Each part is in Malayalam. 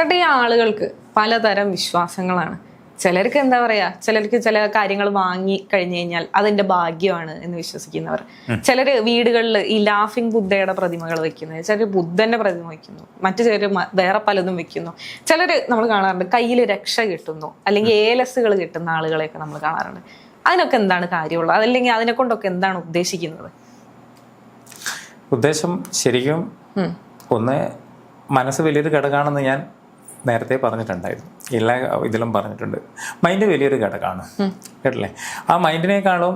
ചേട്ടാ, ഈ ആളുകൾക്ക് പലതരം വിശ്വാസങ്ങളാണ്. ചിലർക്ക് എന്താ പറയാ, ചിലർക്ക് ചില കാര്യങ്ങൾ വാങ്ങി കഴിഞ്ഞു കഴിഞ്ഞാൽ അതിന്റെ ഭാഗ്യമാണ് എന്ന് വിശ്വസിക്കുന്നവർ. ചിലര് വീടുകളിൽ ഈ ലാഫിംഗ് ബുദ്ധയുടെ പ്രതിമകൾ വെക്കുന്നത്, ചിലർ ബുദ്ധന്റെ പ്രതിമ വെക്കുന്നു, മറ്റു ചിലർ വേറെ പലതും വെക്കുന്നു. ചിലര് നമ്മൾ കാണാറുണ്ട് കയ്യിൽ രക്ഷ കിട്ടുന്നു, അല്ലെങ്കിൽ ഏലസുകൾ കിട്ടുന്ന ആളുകളെയൊക്കെ നമ്മൾ കാണാറുണ്ട്. അതിനൊക്കെ എന്താണ് കാര്യമുള്ളത്? അതല്ലെങ്കിൽ അതിനെ കൊണ്ടൊക്കെ എന്താണ് ഉദ്ദേശിക്കുന്നത്? ഉദ്ദേശം ശരിക്കും ഒന്ന്, മനസ്സ് വലിയൊരു ഘടകമാണെന്ന് ഞാൻ നേരത്തെ പറഞ്ഞിട്ടുണ്ടായിരുന്നു, എല്ലാ ഇതിലും പറഞ്ഞിട്ടുണ്ട്. മൈൻഡ് വലിയൊരു ഘടകമാണ്, കേട്ടില്ലേ? ആ മൈൻഡിനേക്കാളും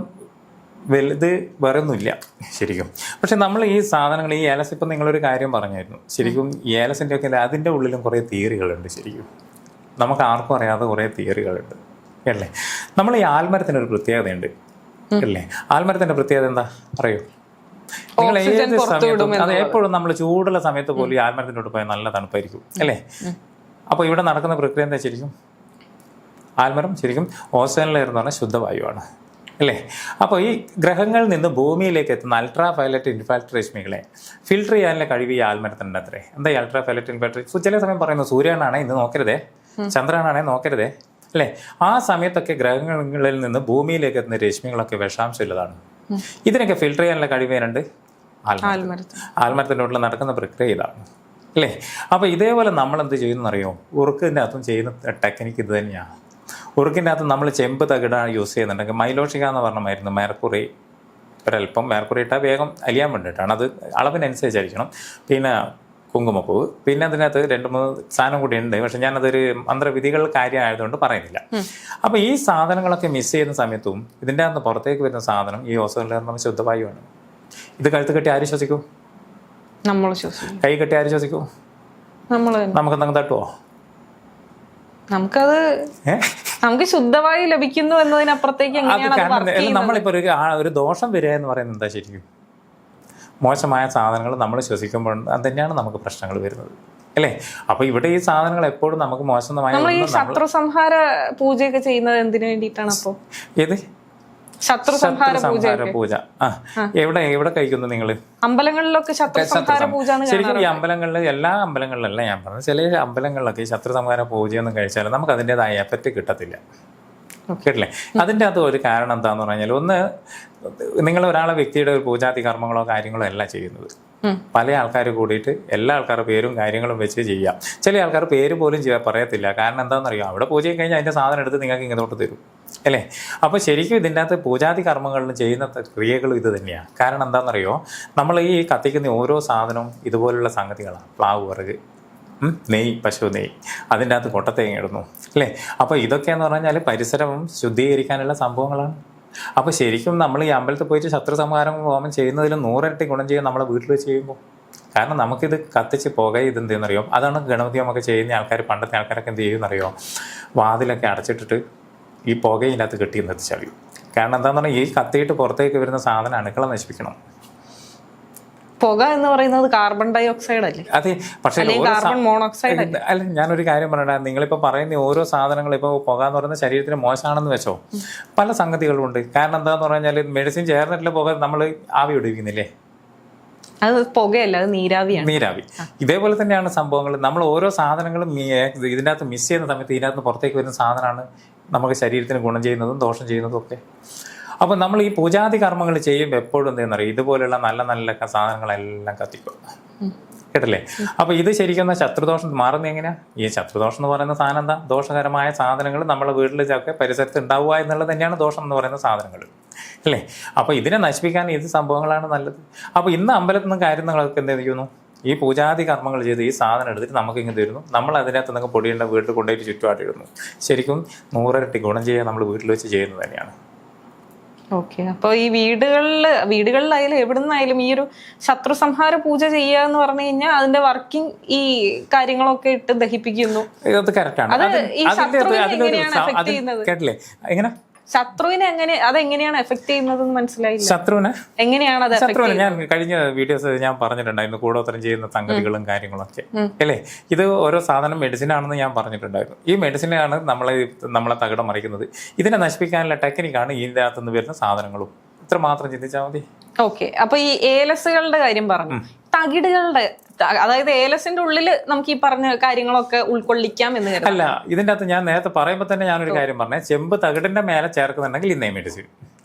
വലുത് വേറെ ഒന്നുമില്ല ശരിക്കും. പക്ഷെ നമ്മൾ ഈ സാധനങ്ങൾ, ഈ ഏലസ്, ഇപ്പം നിങ്ങളൊരു കാര്യം പറഞ്ഞായിരുന്നു, ശരിക്കും ഈ ഏലസിൻ്റെ ഒക്കെ അതിൻ്റെ ഉള്ളിലും കുറേ തിയറികളുണ്ട്. ശരിക്കും നമുക്ക് ആർക്കും അറിയാതെ കുറേ തിയറികളുണ്ട്, കേട്ടില്ലേ? നമ്മൾ ഈ ആൽമരത്തിനൊരു പ്രത്യേകതയുണ്ട്, കേട്ടില്ലേ? ആൽമരത്തിൻ്റെ പ്രത്യേകത എന്താ അറിയോ? നിങ്ങൾ ഏത് സമയത്തും, അത് എപ്പോഴും നമ്മൾ ചൂടുള്ള സമയത്ത് പോലും ഈ ആൽമരത്തിൻ്റെ പോയാൽ നല്ല തണുപ്പായിരിക്കും, അല്ലേ? അപ്പോൾ ഇവിടെ നടക്കുന്ന പ്രക്രിയ എന്താ? ശരിക്കും ആൽമരം ശരിക്കും ഓസോൺ ലെയർ എന്ന് പറഞ്ഞാൽ ശുദ്ധവായുവാണ്, അല്ലേ? അപ്പോൾ ഈ ഗ്രഹങ്ങളിൽ നിന്ന് ഭൂമിയിലേക്ക് എത്തുന്ന അൾട്രാ വയലറ്റ് ഇൻഫ്രാറെഡ് രശ്മികളെ ഫിൽട്ടർ ചെയ്യാനുള്ള കഴിവ് ഈ ആൽമരത്തിൻ്റെ അത്രേ. എന്താ ഈ അൾട്രാ വയലറ്റ് ഇൻഫ്രാറെഡ്? ചില സമയം പറയുന്നു സൂര്യനാണേ ഇന്ന് നോക്കരുതേ, ചന്ദ്രനാണേ നോക്കരുതേ, അല്ലേ? ആ സമയത്തൊക്കെ ഗ്രഹങ്ങളിൽ നിന്ന് ഭൂമിയിലേക്ക് എത്തുന്ന രശ്മികളൊക്കെ വിഷാംശമുള്ളതാണ്. ഇതിനൊക്കെ ഫിൽട്ടർ ചെയ്യാനുള്ള കഴിവ് ഉണ്ട് ആൽമരത്തിൻ്റെ ഉള്ളിൽ നടക്കുന്ന പ്രക്രിയ ഇതാണ്, അല്ലേ? അപ്പോൾ ഇതേപോലെ നമ്മൾ എന്ത് ചെയ്യുന്നറിയോ? ഉറുക്കിൻ്റെ അകത്തും ചെയ്യുന്ന ടെക്നിക്ക് ഇത് തന്നെയാണ്. ഉറുക്കിൻ്റെ അകത്ത് നമ്മൾ ചെമ്പ് തകിടാണ് യൂസ് ചെയ്യുന്നുണ്ടെങ്കിൽ മൈലോഷിക എന്ന് പറഞ്ഞ മരുന്ന്, മെർക്കുറി ഒരല്പം മെർക്കുറി ഇട്ടാൽ വേഗം അലിയാൻ വേണ്ടിയിട്ടാണ്, അത് അളവിനനുസരിച്ചായിരിക്കണം. പിന്നെ കുങ്കുമപ്പൂവ്, പിന്നെ അതിനകത്ത് 2-3 സാധനം കൂടി ഉണ്ട്, പക്ഷെ ഞാനതൊരു മന്ത്രവിധികൾ കാര്യമായതുകൊണ്ട് പറയുന്നില്ല. അപ്പോൾ ഈ സാധനങ്ങളൊക്കെ മിസ് ചെയ്യുന്ന സമയത്തും ഇതിൻ്റെ അകത്ത് പുറത്തേക്ക് വരുന്ന സാധനം ഈ ഓസോൺ ലെയർ എന്ന് പറഞ്ഞാൽ ശുദ്ധവായുവാണ്. ഇത് കഴുത്ത് കെട്ടി ആര് ശ്വസിക്കൂ? നമ്മൾ ശ്വസിക്കും. കൈ കെട്ടി ആര് ശ്വസിക്കൂ? നമുക്ക് എന്തെങ്കിലും തട്ടുവോ? നമുക്ക് ശുദ്ധവായു ലഭിക്കുന്നു എന്നതിനപ്പുറത്തേക്ക് നമ്മളിപ്പോ ഒരു ദോഷം വരിക എന്ന് പറയുന്നത് എന്താ? ശരിക്കും മോശമായ സാധനങ്ങൾ നമ്മൾ ശ്വസിക്കുമ്പോൾ അത് തന്നെയാണ് നമുക്ക് പ്രശ്നങ്ങൾ വരുന്നത്, അല്ലേ? അപ്പൊ ഇവിടെ ഈ സാധനങ്ങൾ എപ്പോഴും നമുക്ക് മോശമായ ശത്രു സംഹാര പൂജയൊക്കെ ചെയ്യുന്നത് എന്തിനു വേണ്ടിയിട്ടാണ്? അപ്പോ ഏത് ശത്രു സംഹാര പൂജ എവിടെ കഴിക്കുന്നു നിങ്ങൾ? അമ്പലങ്ങളിലൊക്കെ ശരിക്കും ഈ അമ്പലങ്ങളിൽ, എല്ലാ അമ്പലങ്ങളിലല്ല ഞാൻ പറഞ്ഞത്, ചില അമ്പലങ്ങളിലൊക്കെ ഈ ശത്രു സംഹാര പൂജയൊന്നും കഴിച്ചാൽ നമുക്ക് അതിൻ്റെതായ എഫക്റ്റ് കിട്ടത്തില്ല, കേട്ടില്ലേ? അതിൻ്റെ അത് ഒരു കാരണം എന്താന്ന് പറഞ്ഞാൽ, ഒന്ന്, നിങ്ങൾ ഒരാളെ വ്യക്തിയുടെ ഒരു പൂജാതി കർമ്മങ്ങളോ കാര്യങ്ങളോ അല്ല ചെയ്യുന്നത്. പല ആൾക്കാർ കൂടിയിട്ട് എല്ലാ ആൾക്കാരുടെ പേരും കാര്യങ്ങളും വെച്ച് ചെയ്യാം. ചില ആൾക്കാർ പേര് പോലും പറയത്തില്ല. കാരണം എന്താണെന്നറിയോ? അവിടെ പൂജ കഴിഞ്ഞാൽ അതിൻ്റെ സാധനം എടുത്ത് നിങ്ങൾക്ക് ഇങ്ങോട്ട് തരും, അല്ലേ? അപ്പോൾ ശരിക്കും ഇതിൻ്റെ അകത്ത് പൂജാതി കർമ്മങ്ങളിൽ ചെയ്യുന്ന ക്രിയകളും ഇത് തന്നെയാണ്. കാരണം എന്താണെന്നറിയോ? നമ്മൾ ഈ കത്തിക്കുന്ന ഓരോ സാധനവും ഇതുപോലുള്ള സംഗതികളാണ്. പ്ലാവ് വിറക്, നെയ്യ്, പശു നെയ്യ്, അതിൻ്റെ അകത്ത് കൊട്ടത്തേങ്ങ ഇടുന്നു, അല്ലേ? അപ്പോൾ ഇതൊക്കെയെന്ന് പറഞ്ഞാൽ പരിസരം ശുദ്ധീകരിക്കാനുള്ള സംഭവങ്ങളാണ്. അപ്പോൾ ശരിക്കും നമ്മൾ ഈ അമ്പലത്തിൽ പോയിട്ട് ശത്രു സംഹാരം ഹോമം ചെയ്യുന്നതിൽ 100 ഇരട്ടി ഗുണം ചെയ്യും നമ്മളെ വീട്ടിൽ വെച്ച് ചെയ്യുമ്പോൾ. കാരണം നമുക്കിത് കത്തിച്ച് പുക ഇതെന്തെന്നറിയോ? അതാണ് ഗണപതി ഹോമമൊക്കെ ചെയ്യുന്ന ആൾക്കാർ, പണ്ടത്തെ ആൾക്കാരൊക്കെ എന്ത് ചെയ്യുമെന്നറിയോ? വാതിലൊക്കെ അടച്ചിട്ടിട്ട് ഈ പുകയിനകത്ത് കെട്ടി നിർത്തിച്ചറിയും. കാരണം എന്താണെന്ന് പറഞ്ഞാൽ ഈ കത്തിയിട്ട് പുറത്തേക്ക് വരുന്ന സാധനം അണുക്കളെ നശിപ്പിക്കണം. പുക എന്ന് പറയുന്നത് കാർബൺ ഡൈ ഓക്സൈഡ് അല്ലേ? അതെ, പക്ഷേ കാർബൺ മോണോക്സൈഡ് അല്ല. ഞാനൊരു കാര്യം പറയണ്ട, നിങ്ങളിപ്പോ പറയുന്ന ഓരോ സാധനങ്ങൾ, ഇപ്പോൾ പുക എന്ന് പറയുന്നത് ശരീരത്തിന് മോശമാണെന്ന് വെച്ചോ, പല സംഗതികളും ഉണ്ട്. കാരണം എന്താന്ന് പറഞ്ഞാൽ മെഡിസിൻ ചേർന്നിട്ടുള്ള പുക നമ്മൾ ആവി പിടിപ്പിക്കുന്നില്ലേ? അത് പുകയല്ല, അത് നീരാവിയാണ്. നീരാവി. ഇതേപോലെ തന്നെയാണ് സംഭവങ്ങൾ. നമ്മൾ ഓരോ സാധനങ്ങളും ഇതിൻ്റെ അകത്ത് മിസ് ചെയ്യുന്ന സമയത്ത് ഇതിനകത്ത് പുറത്തേക്ക് വരുന്ന സാധനമാണ് നമുക്ക് ശരീരത്തിന് ഗുണം ചെയ്യുന്നതും ദോഷം ചെയ്യുന്നതും ഒക്കെ. അപ്പോൾ നമ്മൾ ഈ പൂജാതി കർമ്മങ്ങൾ ചെയ്യുമ്പോൾ എപ്പോഴും എന്താണെന്ന് അറിയാം, ഇതുപോലെയുള്ള നല്ല നല്ല സാധനങ്ങളെല്ലാം കത്തിക്കും, കേട്ടില്ലേ? അപ്പോൾ ഇത് ശരിക്കും ശത്രുദോഷം മാറുന്നത് എങ്ങനെയാ? ഈ ശത്രുദോഷം എന്ന് പറയുന്ന സാധനം എന്താ? ദോഷകരമായ സാധനങ്ങൾ നമ്മുടെ വീട്ടിലൊക്കെ പരിസരത്ത് ഉണ്ടാവുക എന്നുള്ളത് തന്നെയാണ് ദോഷം എന്ന് പറയുന്ന സാധനങ്ങൾ, അല്ലേ? അപ്പോൾ ഇതിനെ നശിപ്പിക്കാൻ ഇത് സംഭവങ്ങളാണ് നല്ലത്. അപ്പോൾ ഇന്ന് അമ്പലത്തിൽ നിന്ന് കാര്യങ്ങളൊക്കെ എന്ത് ചെയ്യുന്നു? ഈ പൂജാതി കർമ്മങ്ങൾ ചെയ്ത് ഈ സാധനം എടുത്തിട്ട് നമുക്ക് ഇങ്ങനെ തരുന്നു. നമ്മൾ അതിനകത്ത് നിങ്ങൾക്ക് പൊടിയുണ്ട വീട്ടിൽ കൊണ്ടുപോയിട്ട് ചുറ്റുപാട്ടിടുന്നു. ശരിക്കും 100 ഇരട്ടി ഗുണം ചെയ്യാൻ നമ്മൾ വീട്ടിൽ വെച്ച് ചെയ്യുന്നത് തന്നെയാണ്. ഓക്കെ. അപ്പോൾ ഈ വീടുകളിലായാലും എവിടുന്നായാലും ഈ ഒരു ശത്രു സംഹാര പൂജ ചെയ്യുക എന്ന് പറഞ്ഞു കഴിഞ്ഞാൽ അതിന്റെ വർക്കിംഗ് ഈ കാര്യങ്ങളൊക്കെ ഇട്ട് ദഹിപ്പിക്കുന്നു. ഇത് കറക്റ്റാണ്. കേട്ടില്ലേ? എങ്ങനെ ശത്രുവിനെ അതെങ്ങനെയാണ് എഫക്ട് ചെയ്യുന്നത് മനസ്സിലായില്ല. ശത്രുവിനെ എങ്ങനെയാണ് അത്? ശത്രുവിനെ ഞാൻ കഴിഞ്ഞ വീഡിയോസ് ഞാൻ പറഞ്ഞിട്ടുണ്ടായിരുന്നു, കൂടോത്രം ചെയ്യുന്ന സംഗതികളും കാര്യങ്ങളൊക്കെ, അല്ലേ? ഇത് ഓരോ സാധനം മെഡിസിൻ ആണെന്ന് ഞാൻ പറഞ്ഞിട്ടുണ്ടായിരുന്നു. ഈ മെഡിസിനാണ് നമ്മളെ തകിടം മറിക്കുന്നത്. ഇതിനെ നശിപ്പിക്കാനുള്ള ടെക്നിക്കാണ് ഇതിൻ്റെ അകത്തുനിന്ന് വരുന്ന സാധനങ്ങളും. ഇത്ര മാത്രം ചിന്തിച്ചാൽ മതി. ഓക്കെ. അപ്പൊ ഈ ഏലസുകളുടെ കാര്യം പറഞ്ഞു. തകിടുകളുടെ, അതായത് ഏലസിന്റെ ഉള്ളിൽ നമുക്ക് ഈ പറഞ്ഞ കാര്യങ്ങളൊക്കെ ഉൾക്കൊള്ളിക്കാം എന്ന് കരുതാം. അല്ല, ഇതിൻ്റെ അകത്ത് ഞാൻ നേരത്തെ പറയുമ്പോൾ തന്നെ ഞാനൊരു കാര്യം പറഞ്ഞേ, ചെമ്പ് തകിടിന്റെ മേലെ ചേർക്കുന്നുണ്ടെങ്കിൽ ഇന്നേ മെഡിസിൻ.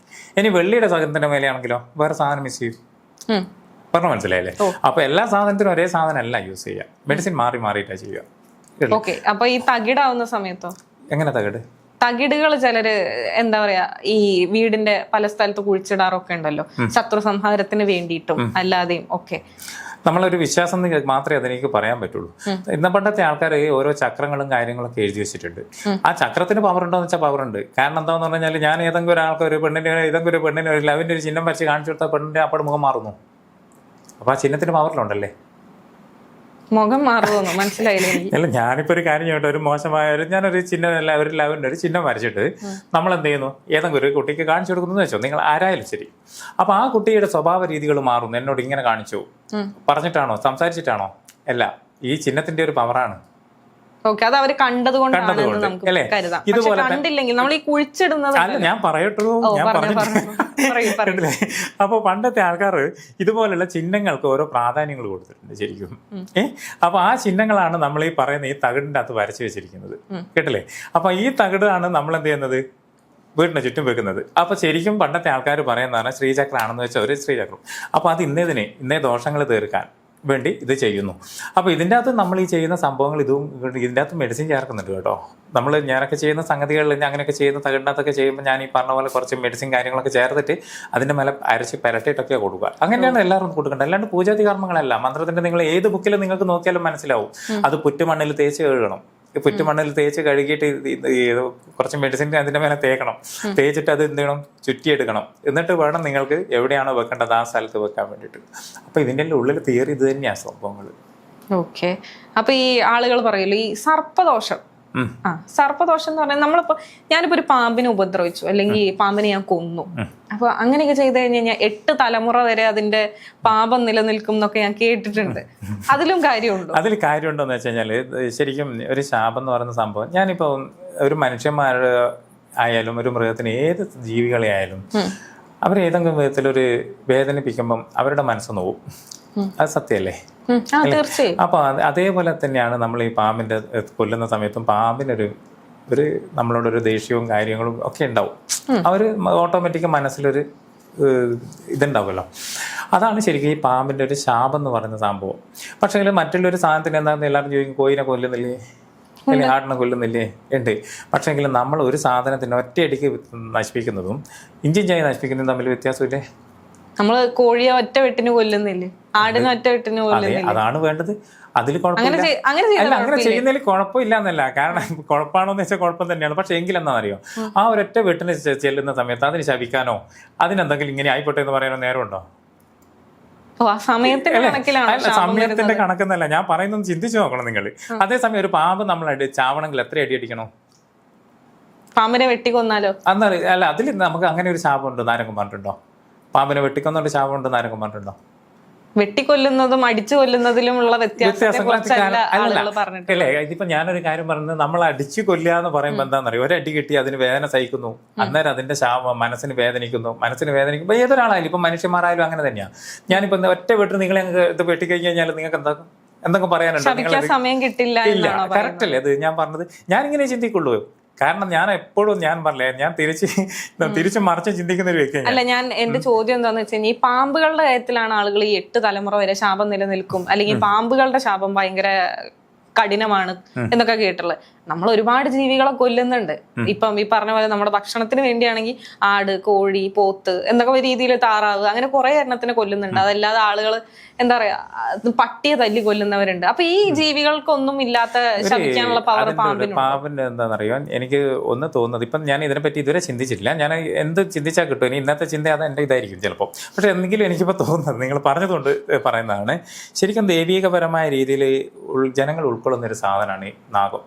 ഇനി വെള്ളിയുടെ സാധനത്തിന്റെ മേലെയാണെങ്കിലോ വേറെ സാധനം മിസ് ചെയ്യും. പറഞ്ഞ മനസ്സിലായില്ലേ? അപ്പൊ എല്ലാ സാധനത്തിനും ഒരേ സാധനം അല്ല യൂസ് ചെയ്യുക, മെഡിസിൻ മാറി മാറിയിട്ടാ ചെയ്യുക. ഓക്കെ, അപ്പൊ ഈ തകിടാവുന്ന സമയത്തോ എങ്ങനെ തകിട്? തകിടുകൾ ചിലര് എന്താ പറയാ ഈ വീടിന്റെ പല സ്ഥലത്ത് കുഴിച്ചിടാറൊക്കെ ഉണ്ടല്ലോ, ശത്രു സംഹാരത്തിന് വേണ്ടിയിട്ടും അല്ലാതെയും ഒക്കെ. നമ്മളൊരു വിശ്വാസം മാത്രമേ അതെനിക്ക് പറയാൻ പറ്റുള്ളൂ. ഇന്ന പണ്ടത്തെ ആൾക്കാർ ഓരോ ചക്രങ്ങളും കാര്യങ്ങളൊക്കെ എഴുതി വെച്ചിട്ടുണ്ട്. ആ ചക്രത്തിന് പവർ ഉണ്ടോ എന്ന് വെച്ചാൽ പവർ ഉണ്ട്. കാരണം എന്താന്ന് പറഞ്ഞാൽ ഞാൻ ഏതെങ്കിലും ഒരാൾക്ക് ഒരു പെണ്ണിന് ഒരു ലവിന്റെ ഒരു ചിഹ്നം വരച്ച് കാണിച്ചു കൊടുത്താൽ പെണ്ണിന്റെ അപ്പോൾ മുഖം മാറുന്നു. അപ്പൊ ആ ചിഹ്നത്തിന് പവറിലുണ്ടല്ലേ? മുഖം മാറുമോ മനസ്സിലായില്ലേ? അല്ല, ഞാനിപ്പോ ഒരു കാര്യം ചെയ്യട്ടെ, ഒരു മോശമായ ഞാനൊരു ചിഹ്നം ഒരു ലവിന്റെ ഒരു ചിഹ്നം വരച്ചിട്ട് നമ്മൾ എന്ത് ചെയ്യുന്നു, ഏതെങ്കിലും ഒരു കുട്ടിക്ക് കാണിച്ചു കൊടുക്കുന്നു വെച്ചോ, നിങ്ങൾ ആരായാലും ശരി. അപ്പൊ ആ കുട്ടിയുടെ സ്വഭാവ രീതികൾ മാറുന്നു. എന്നോട് ഇങ്ങനെ കാണിച്ചു പറഞ്ഞിട്ടാണോ, സംസാരിച്ചിട്ടാണോ? അല്ല, ഈ ചിഹ്നത്തിന്റെ ഒരു പവറാണ്. ഓക്കെ, അത് അവര് കണ്ടത് കൊണ്ടാണ് നമുക്ക് കരുതാം. ഇതുപോലെ കണ്ടില്ലെങ്കിൽ നമ്മൾ ഈ കുഴിച്ചിടുന്നത്. അല്ല, ഞാൻ പറയട്ടുള്ളൂ, ഞാൻ പറഞ്ഞിട്ടില്ലേ. അപ്പൊ പണ്ടത്തെ ആൾക്കാർ ഇതുപോലുള്ള ചിഹ്നങ്ങൾക്ക് ഓരോ പ്രാധാന്യങ്ങൾ കൊടുത്തിട്ടുണ്ട് ശരിക്കും. അപ്പൊ ആ ചിഹ്നങ്ങളാണ് നമ്മൾ ഈ പറയുന്ന ഈ തകിടിന്റെ അകത്ത് വരച്ചു വെച്ചിരിക്കുന്നത്, കേട്ടില്ലേ? അപ്പൊ ഈ തകിടാണ് നമ്മൾ എന്ത് ചെയ്യുന്നത്, വീടിന് ചുറ്റും വെക്കുന്നത്. അപ്പൊ ശരിക്കും പണ്ടത്തെ ആൾക്കാർ പറയുന്നതാണ് ശ്രീചക്രാണെന്ന് വെച്ചാൽ ഒരു ശ്രീചക്രം. അപ്പൊ അത് ഇന്നേ ദോഷങ്ങൾ തീർക്കാൻ വേണ്ടി ഇത് ചെയ്യുന്നു. അപ്പോൾ ഇതിൻ്റെ അകത്ത് നമ്മൾ ഈ ചെയ്യുന്ന സംഭവങ്ങൾ ഇതിൻ്റെ അകത്ത് മെഡിസിൻ ചേർക്കുന്നുണ്ട് കേട്ടോ. ഞാനൊക്കെ ചെയ്യുന്ന സംഗതികളിൽ അങ്ങനെയൊക്കെ ചെയ്യുന്ന തകിടിനകത്തൊക്കെ ചെയ്യുമ്പോൾ ഞാൻ ഈ പറഞ്ഞ പോലെ കുറച്ച് മെഡിസിൻ കാര്യങ്ങളൊക്കെ ചേർത്തിട്ട് അതിൻ്റെ മേലെ അരച്ച് പരട്ടിയിട്ടൊക്കെ കൊടുക്കുക. അങ്ങനെയാണ് എല്ലാവരും കൊടുക്കേണ്ടത്. അല്ലാണ്ട് പൂജാതി കർമ്മങ്ങളല്ല. മന്ത്രത്തിൻ്റെ നിങ്ങൾ ഏത് ബുക്കിൽ നിങ്ങൾക്ക് നോക്കിയാലും മനസ്സിലാവും. അത് പുറ്റുമണ്ണിൽ തേച്ച് കഴുകണം. പുറ്റുമണ്ണിൽ തേച്ച് കഴുകിയിട്ട് കുറച്ച് മെഡിസിൻ അതിൻ്റെ മേലെ തേക്കണം. തേച്ചിട്ട് അത് എന്ത് ചെയ്യണം, ചുറ്റിയെടുക്കണം. എന്നിട്ട് വേണം നിങ്ങൾക്ക് എവിടെയാണോ വെക്കേണ്ടത് ആ സ്ഥലത്ത് വെക്കാൻ വേണ്ടിയിട്ട്. അപ്പൊ ഇതിൻ്റെ ഉള്ളിൽ തിയറി ഇത് തന്നെയാണ് സംഭവങ്ങൾ. ഓക്കെ, അപ്പൊ ഈ ആളുകൾ പറയല്ലോ ഈ സർപ്പദോഷം. സർപ്പദോഷം എന്ന് പറഞ്ഞാൽ ഞാനിപ്പോ ഒരു പാമ്പിനെ ഉപദ്രവിച്ചു, അല്ലെങ്കിൽ പാമ്പിനെ ഞാൻ കൊന്നു. അപ്പൊ അങ്ങനെയൊക്കെ ചെയ്ത് കഴിഞ്ഞാൽ 8 തലമുറ വരെ അതിന്റെ പാപം നിലനിൽക്കും എന്നൊക്കെ ഞാൻ കേട്ടിട്ടുണ്ട്. അതിലും കാര്യമുണ്ടോ? അതിൽ കാര്യമുണ്ടോന്ന് വെച്ച് കഴിഞ്ഞാല് ശരിക്കും ഒരു ശാപം എന്ന് പറയുന്ന സംഭവം, ഞാനിപ്പോ ഒരു മനുഷ്യന്മാരുടെ ആയാലും ഒരു മൃഗത്തിന് ഏത് ജീവികളെ ആയാലും അവർ ഏതെങ്കിലും വിധത്തിലൊരു വേദനിപ്പിക്കുമ്പം അവരുടെ മനസ്സ് നോവും. അത് സത്യമല്ലേ? അപ്പൊ അതേപോലെ തന്നെയാണ് നമ്മൾ ഈ പാമ്പിന്റെ കൊല്ലുന്ന സമയത്തും പാമ്പിനൊരു നമ്മളോടൊരു ദേഷ്യവും കാര്യങ്ങളും ഒക്കെ ഉണ്ടാവും. അവര് ഓട്ടോമാറ്റിക് മനസ്സിലൊരു ഇതുണ്ടാവുമല്ലോ. അതാണ് ശരിക്കും ഈ പാമ്പിന്റെ ഒരു ശാപം എന്ന് പറയുന്ന സംഭവം. പക്ഷേ മറ്റുള്ളൊരു സാധനത്തിന് എന്താണെന്ന് എല്ലാവരും ചോദിക്കും, കോയിനെ കൊല്ലുന്നില്ലേ, അല്ലെങ്കിൽ ആടിനെ കൊല്ലുന്നില്ലേ? ഉണ്ട്. പക്ഷേങ്കിലും നമ്മൾ ഒരു സാധനത്തിന് ഒറ്റയടിക്ക് നശിപ്പിക്കുന്നതും ഇഞ്ചിൻ ചായ നശിപ്പിക്കുന്നതും തമ്മിൽ വ്യത്യാസമില്ലേ? നമ്മള് കോഴിയെ ഒറ്റ വെട്ടിന് കൊല്ലുന്നില്ലേ, ആടിനെ ഒറ്റ വെട്ടിന് കൊല്ലുന്നില്ലേ? അതാണ് വേണ്ടത്. അതിൽ കുഴപ്പമില്ല. അല്ല, അങ്ങനെ ചെയ്യുന്നതിൽ കുഴപ്പമില്ല എന്നല്ല. കാരണം കുഴപ്പമാണോന്ന് വെച്ചാൽ കുഴപ്പം തന്നെയാണ്. പക്ഷെ എങ്കിലെന്നറിയോ, ആ ഒരൊറ്റ വെട്ടിന് ചെല്ലുന്ന സമയത്ത് അതിന് ശപിക്കാനോ അതിനെന്തെങ്കിലും ഇങ്ങനെ ആയിക്കോട്ടെ എന്ന് പറയാനോ നേരമുണ്ടോ? സമയത്തിന്റെ കണക്കെന്നല്ല ഞാൻ പറയുന്നത്, ചിന്തിച്ചു നോക്കണം നിങ്ങൾ. അതേസമയം ഒരു പാമ്പ് നമ്മൾ ചാവണമെങ്കിൽ എത്ര അടി അടിക്കണോ? പാമ്പിനെ വെട്ടിക്കൊന്നാലോ? അല്ല, അതിൽ നമുക്ക് അങ്ങനെ ഒരു ശാപം ഉണ്ട് ആരെങ്കിലും പറഞ്ഞിട്ടുണ്ടോ? പാമ്പിനെ വെട്ടിക്കൊന്നുകൊണ്ട് ശാപം ഉണ്ട് ആരെങ്കിലും പറഞ്ഞിട്ടുണ്ടോ? വെട്ടിക്കൊല്ലുന്നതും അടിച്ചു കൊല്ലുന്നതിലുമുള്ള വ്യത്യാസങ്ങളല്ലേ? ഇതിപ്പോ ഞാനൊരു കാര്യം പറഞ്ഞത്, നമ്മൾ അടിച്ചു കൊല്ലുക എന്ന് പറയുമ്പോ എന്താണെന്നറിയോ, ഒരടി കിട്ടി അതിന് വേദന സഹിക്കുന്നു, അന്നേരം അതിന്റെ മനസ്സിന് വേദനിക്കുമ്പോ ഏതൊരാളായാലും ഇപ്പൊ മനുഷ്യന്മാരായാലും അങ്ങനെ തന്നെയാണ്. ഞാനിപ്പോ ഒറ്റ വെട്ട് നിങ്ങളെ ഇത് വെട്ടിക്കഴിഞ്ഞ് കഴിഞ്ഞാൽ നിങ്ങൾക്ക് എന്തൊക്കെ പറയാനുണ്ടോ? സമയം കിട്ടില്ല. കറക്റ്റ് അല്ലേ അത് ഞാൻ പറഞ്ഞത്? ഞാനിങ്ങനെ ചിന്തിക്കുള്ളൂ. കാരണം ഞാൻ എപ്പോഴും ഞാൻ പറഞ്ഞേ, ഞാൻ തിരിച്ച് മറിച്ച് ചിന്തിക്കുന്ന ഒരു വ്യക്തിയാണ്. അല്ല, ഞാൻ എന്റെ ചോദ്യം എന്താന്ന് വെച്ച് കഴിഞ്ഞാൽ ഈ പാമ്പുകളുടെ കാര്യത്തിലാണ് ആളുകൾ ഈ 8 തലമുറ വരെ ശാപം നിലനിൽക്കും, അല്ലെങ്കിൽ പാമ്പുകളുടെ ശാപം ഭയങ്കര കഠിനമാണ് എന്നൊക്കെ കേട്ടുള്ളത്. നമ്മൾ ഒരുപാട് ജീവികളെ കൊല്ലുന്നുണ്ട്. ഇപ്പം ഈ പറഞ്ഞ പോലെ നമ്മുടെ ഭക്ഷണത്തിന് വേണ്ടിയാണെങ്കിൽ ആട്, കോഴി, പോത്ത് എന്നൊക്കെ രീതിയിൽ താറാവ്, അങ്ങനെ കുറെ എണ്ണത്തിനെ കൊല്ലുന്നുണ്ട്. അതല്ലാതെ ആളുകൾ എന്താ പറയാ പട്ടിയെ തല്ലി കൊല്ലുന്നവരുണ്ട്. അപ്പൊ ഈ ജീവികൾക്കൊന്നും ഇല്ലാത്ത ശമിക്കാനുള്ള പവർ പാമ്പിന്റെ എന്താണെന്നറിയോ എനിക്ക് ഒന്ന് തോന്നുന്നത്. ഇപ്പം ഞാൻ ഇതിനെപ്പറ്റി ഇതുവരെ ചിന്തിച്ചിട്ടില്ല. ഞാൻ എന്ത് ചിന്തിച്ചാൽ കിട്ടും, ഇനി ഇന്നത്തെ ചിന്ത അത് എൻ്റെ ഇതായിരിക്കും ചിലപ്പോൾ. പക്ഷെ എന്തെങ്കിലും എനിക്കിപ്പോൾ തോന്നുന്നത്, നിങ്ങൾ പറഞ്ഞതുകൊണ്ട് പറയുന്നതാണ്, ശരിക്കും ദൈവീകപരമായ രീതിയിൽ ജനങ്ങൾ ഉൾക്കൊള്ളുന്ന ഒരു സാധനമാണ് ഈ നാഗം,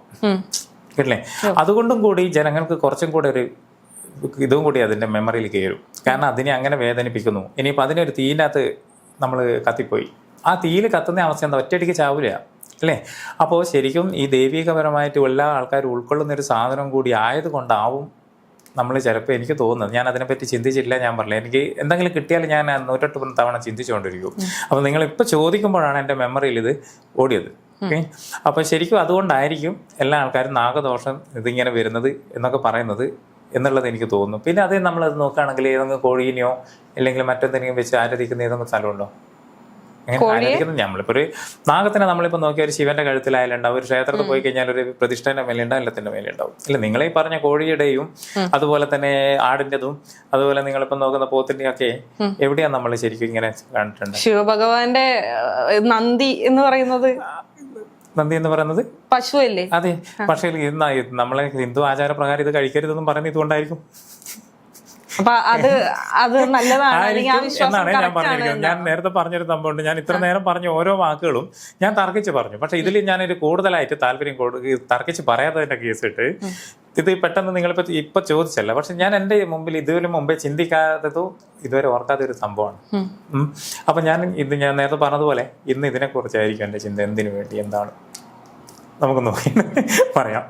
കേട്ടില്ലേ? അതുകൊണ്ടും കൂടി ജനങ്ങൾക്ക് കുറച്ചും കൂടെ ഒരു ഇതും കൂടി അതിൻ്റെ മെമ്മറിയിൽ കയറും. കാരണം അതിനെ അങ്ങനെ വേദനിപ്പിക്കുന്നു. ഇനിയിപ്പോൾ അതിനൊരു തീയിനകത്ത് നമ്മൾ കത്തിപ്പോയി, ആ തീയിൽ കത്തുന്ന അവസ്ഥ എന്താ, ഒറ്റയടിക്ക് ചാവില്ല അല്ലേ? അപ്പോൾ ശരിക്കും ഈ ദൈവികപരമായിട്ട് എല്ലാ ആൾക്കാരും ഉൾക്കൊള്ളുന്ന ഒരു സാധനം കൂടി ആയതുകൊണ്ടാവും നമ്മൾ ചിലപ്പോൾ എനിക്ക് തോന്നുന്നത്, ഞാൻ അതിനെപ്പറ്റി ചിന്തിച്ചില്ല, ഞാൻ പറഞ്ഞില്ല, എനിക്ക് എന്തെങ്കിലും കിട്ടിയാൽ ഞാൻ 108 തവണ ചിന്തിച്ചുകൊണ്ടിരിക്കും. അപ്പോൾ നിങ്ങളിപ്പോൾ ചോദിക്കുമ്പോഴാണ് എൻ്റെ മെമ്മറിയിൽ ഇത് ഓടിയത്. ഓക്കെ, അപ്പോൾ ശരിക്കും അതുകൊണ്ടായിരിക്കും എല്ലാ ആൾക്കാരും നാഗദോഷം ഇതിങ്ങനെ വരുന്നത് എന്നൊക്കെ പറയുന്നത് എന്നുള്ളത് എനിക്ക് തോന്നുന്നു. പിന്നെ അതേ നമ്മളത് നോക്കുകയാണെങ്കിൽ ഏതെങ്കിലും കോഴീനെയോ അല്ലെങ്കിൽ മറ്റെന്തെങ്കിലും വെച്ച് ആരാധിക്കുന്ന ഏതെങ്കിലും സ്ഥലമുണ്ടോ? അങ്ങനെ ആരാധിക്കുന്നത് നമ്മളിപ്പോൾ ഒരു നാഗത്തിനെ നമ്മളിപ്പോൾ നോക്കിയ ഒരു ശിവന്റെ കഴുത്തിലായാലുണ്ടാവും, ഒരു ക്ഷേത്രത്തിൽ പോയി കഴിഞ്ഞാൽ ഒരു പ്രതിഷ്ഠേന്റെ മേലെ ഉണ്ടാവും, എല്ലാത്തിന്റെ മേലെ ഉണ്ടാവും. ഇല്ല, നിങ്ങളീ പറഞ്ഞ കോഴിയുടെയും അതുപോലെ തന്നെ ആടിൻ്റെതും അതുപോലെ നിങ്ങളിപ്പോൾ നോക്കുന്ന പോത്തിൻ്റെയും ഒക്കെ എവിടെയാണ് നമ്മൾ ശരിക്കും ഇങ്ങനെ കണ്ടിട്ടുണ്ട്? ശിവഭഗവാന്റെ നന്ദി എന്ന് പറയുന്നത്, നന്ദി എന്ന് പറയുന്നത് പശു അല്ലേ? അതെ, പക്ഷേ നമ്മളെ ഹിന്ദു ആചാരപ്രകാരം ഇത് കഴിക്കരുതെന്നും പറയുന്നത് ഇതുകൊണ്ടായിരിക്കും. അപ്പൊ അത് നല്ലതാണ് അല്ലെങ്കിൽ ആ വിശ്വാസം എന്നാണ് ഞാൻ correct ആണ് പറഞ്ഞിരിക്കുന്നത്. ഞാൻ നേരത്തെ പറഞ്ഞൊരു സംഭവമുണ്ട്. ഞാൻ ഇത്ര നേരം പറഞ്ഞ ഓരോ വാക്കുകളും ഞാൻ തർക്കിച്ച് പറഞ്ഞു. പക്ഷെ ഇതിൽ ഞാനൊരു കൂടുതലായിട്ട് താല്പര്യം തർക്കിച്ച് പറയാത്തതിന്റെ കേസിട്ട് ഇത് പെട്ടെന്ന് നിങ്ങളിപ്പോ ഇപ്പൊ ചോദിച്ചല്ല, പക്ഷെ ഞാൻ എൻ്റെ മുമ്പിൽ ഇതുവരെ മുമ്പേ ചിന്തിക്കാത്തതോ ഇതുവരെ ഓർക്കാത്ത ഒരു സംഭവമാണ്. അപ്പൊ ഞാൻ നേരത്തെ പറഞ്ഞതുപോലെ ഇന്ന് ഇതിനെക്കുറിച്ചായിരിക്കും എൻ്റെ ചിന്ത. എന്തിനു വേണ്ടി, എന്താണ്, നമുക്ക് നോക്കി പറയാം.